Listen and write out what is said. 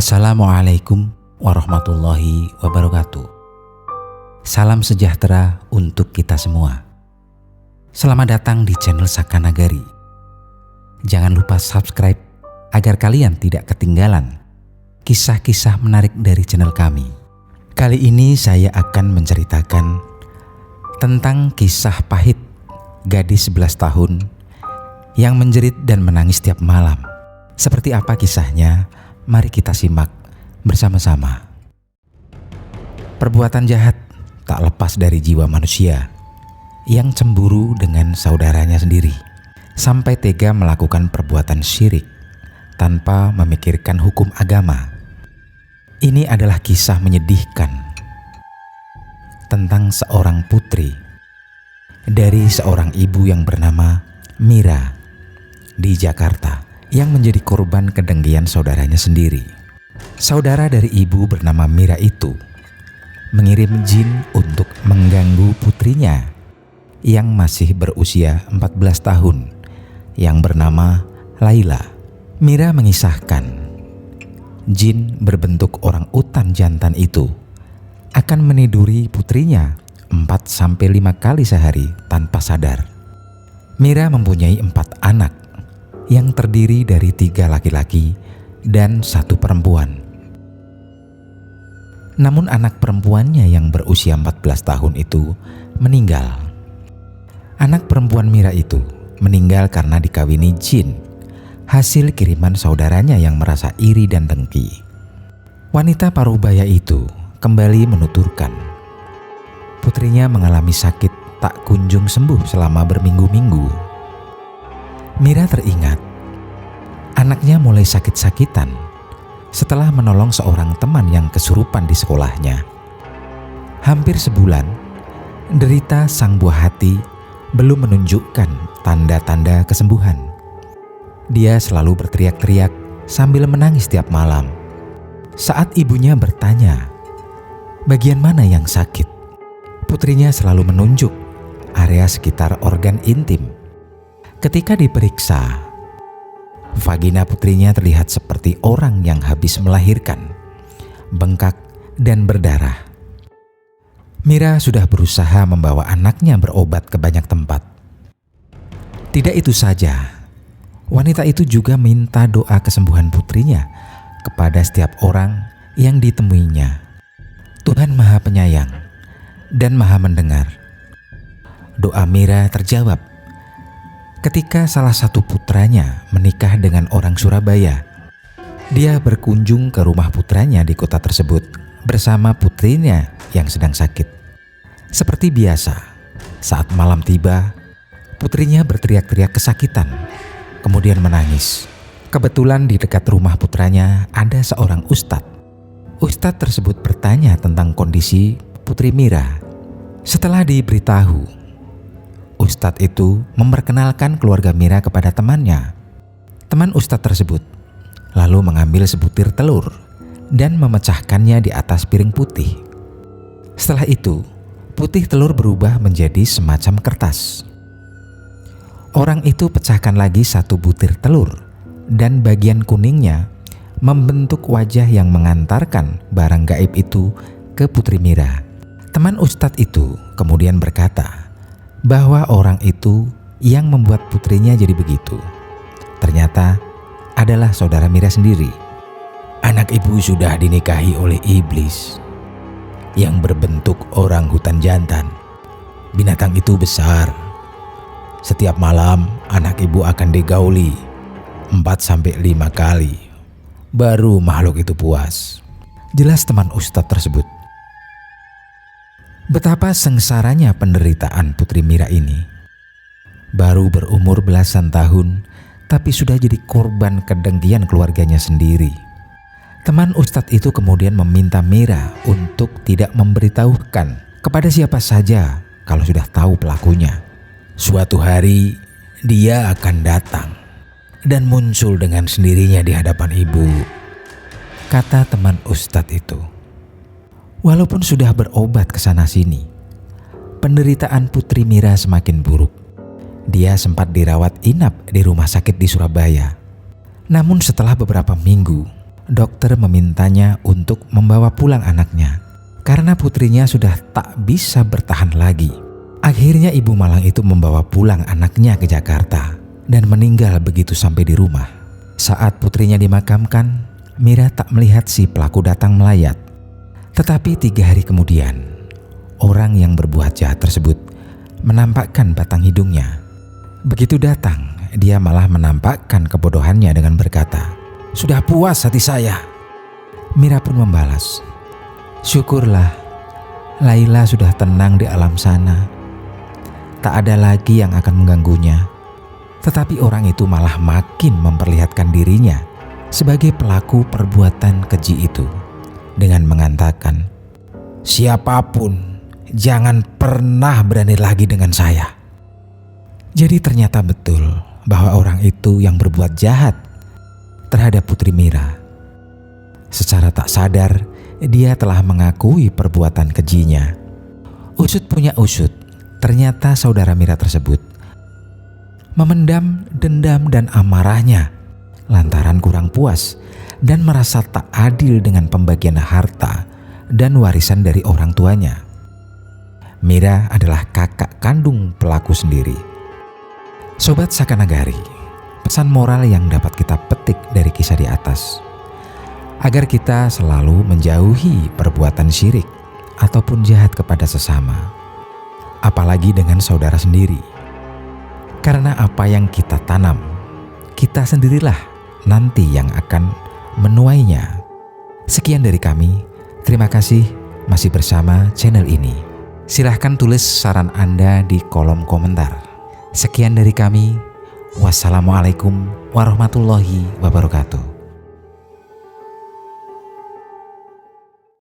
Assalamualaikum warahmatullahi wabarakatuh. Salam sejahtera untuk kita semua. Selamat datang di channel Saka Nagari. Jangan lupa subscribe agar kalian tidak ketinggalan kisah-kisah menarik dari channel kami. Kali ini saya akan menceritakan tentang kisah pahit gadis 11 tahun yang menjerit dan menangis setiap malam. Seperti apa kisahnya? Mari kita simak bersama-sama. Perbuatan jahat tak lepas dari jiwa manusia yang cemburu dengan saudaranya sendiri, sampai tega melakukan perbuatan syirik tanpa memikirkan hukum agama. Ini adalah kisah menyedihkan tentang seorang putri dari seorang ibu yang bernama Mira di Jakarta yang menjadi korban kedengkian saudaranya sendiri. Saudara dari ibu bernama Mira itu mengirim jin untuk mengganggu putrinya yang masih berusia 14 tahun yang bernama Laila. Mira mengisahkan, jin berbentuk orang utan jantan itu akan meniduri putrinya 4-5 kali sehari tanpa sadar. Mira mempunyai 4 anak yang terdiri dari 3 laki-laki dan 1 perempuan. Namun anak perempuannya yang berusia 14 tahun itu meninggal. Anak perempuan Mira itu meninggal karena dikawini jin, hasil kiriman saudaranya yang merasa iri dan dengki. Wanita parubaya itu kembali menuturkan, putrinya mengalami sakit tak kunjung sembuh selama berminggu-minggu. Mira teringat, anaknya mulai sakit-sakitan setelah menolong seorang teman yang kesurupan di sekolahnya. Hampir sebulan, derita sang buah hati belum menunjukkan tanda-tanda kesembuhan. Dia selalu berteriak-teriak sambil menangis setiap malam. Saat ibunya bertanya, bagian mana yang sakit? Putrinya selalu menunjuk area sekitar organ intim. Ketika diperiksa, vagina putrinya terlihat seperti orang yang habis melahirkan, bengkak dan berdarah. Mira sudah berusaha membawa anaknya berobat ke banyak tempat. Tidak itu saja, wanita itu juga minta doa kesembuhan putrinya kepada setiap orang yang ditemuinya. Tuhan Maha Penyayang dan Maha Mendengar. Doa Mira terjawab ketika salah satu putranya menikah dengan orang Surabaya. Dia berkunjung ke rumah putranya di kota tersebut bersama putrinya yang sedang sakit. Seperti biasa, saat malam tiba, putrinya berteriak-teriak kesakitan, kemudian menangis. Kebetulan di dekat rumah putranya ada seorang ustadz. Ustadz tersebut bertanya tentang kondisi putri Mira. Setelah diberitahu, ustadz itu memperkenalkan keluarga Mira kepada temannya. Teman ustadz tersebut lalu mengambil sebutir telur dan memecahkannya di atas piring putih. Setelah itu, putih telur berubah menjadi semacam kertas. Orang itu pecahkan lagi 1 butir telur dan bagian kuningnya membentuk wajah yang mengantarkan barang gaib itu ke putri Mira. Teman ustadz itu kemudian berkata bahwa orang itu yang membuat putrinya jadi begitu ternyata adalah saudara Mira sendiri. Anak ibu sudah dinikahi oleh iblis yang berbentuk orang hutan jantan. Binatang itu besar. Setiap malam anak ibu akan digauli 4-5 kali baru makhluk itu puas. Jelas teman ustadz tersebut. Betapa sengsaranya penderitaan putri Mira ini. Baru berumur belasan tahun, tapi sudah jadi korban kedengkian keluarganya sendiri. Teman ustadz itu kemudian meminta Mira untuk tidak memberitahukan kepada siapa saja kalau sudah tahu pelakunya. Suatu hari dia akan datang dan muncul dengan sendirinya di hadapan ibu, kata teman ustadz itu. Walaupun sudah berobat ke sana sini, penderitaan putri Mira semakin buruk. Dia sempat dirawat inap di rumah sakit di Surabaya. Namun setelah beberapa minggu, dokter memintanya untuk membawa pulang anaknya karena putrinya sudah tak bisa bertahan lagi. Akhirnya ibu malang itu membawa pulang anaknya ke Jakarta dan meninggal begitu sampai di rumah. Saat putrinya dimakamkan, Mira tak melihat si pelaku datang melayat. Tetapi 3 hari kemudian, orang yang berbuat jahat tersebut menampakkan batang hidungnya. Begitu datang, dia malah menampakkan kebodohannya dengan berkata, "Sudah puas hati saya." Mira pun membalas, "Syukurlah, Laila sudah tenang di alam sana. Tak ada lagi yang akan mengganggunya." Tetapi orang itu malah makin memperlihatkan dirinya sebagai pelaku perbuatan keji itu dengan mengatakan, "Siapapun jangan pernah berani lagi dengan saya." Jadi ternyata betul bahwa orang itu yang berbuat jahat terhadap Putri Mira. Secara tak sadar, dia telah mengakui perbuatan kejinya. Usut punya usut, ternyata saudara Mira tersebut memendam dendam dan amarahnya lantaran kurang puas dan merasa tak adil dengan pembagian harta dan warisan dari orang tuanya. Mira adalah kakak kandung pelaku sendiri. Sobat Sakanagari, pesan moral yang dapat kita petik dari kisah di atas, agar kita selalu menjauhi perbuatan syirik ataupun jahat kepada sesama, apalagi dengan saudara sendiri. Karena apa yang kita tanam, kita sendirilah nanti yang akan menuainya. Sekian dari kami, terima kasih masih bersama channel ini. Silahkan tulis saran Anda di kolom komentar. Sekian dari kami, wassalamualaikum warahmatullahi wabarakatuh.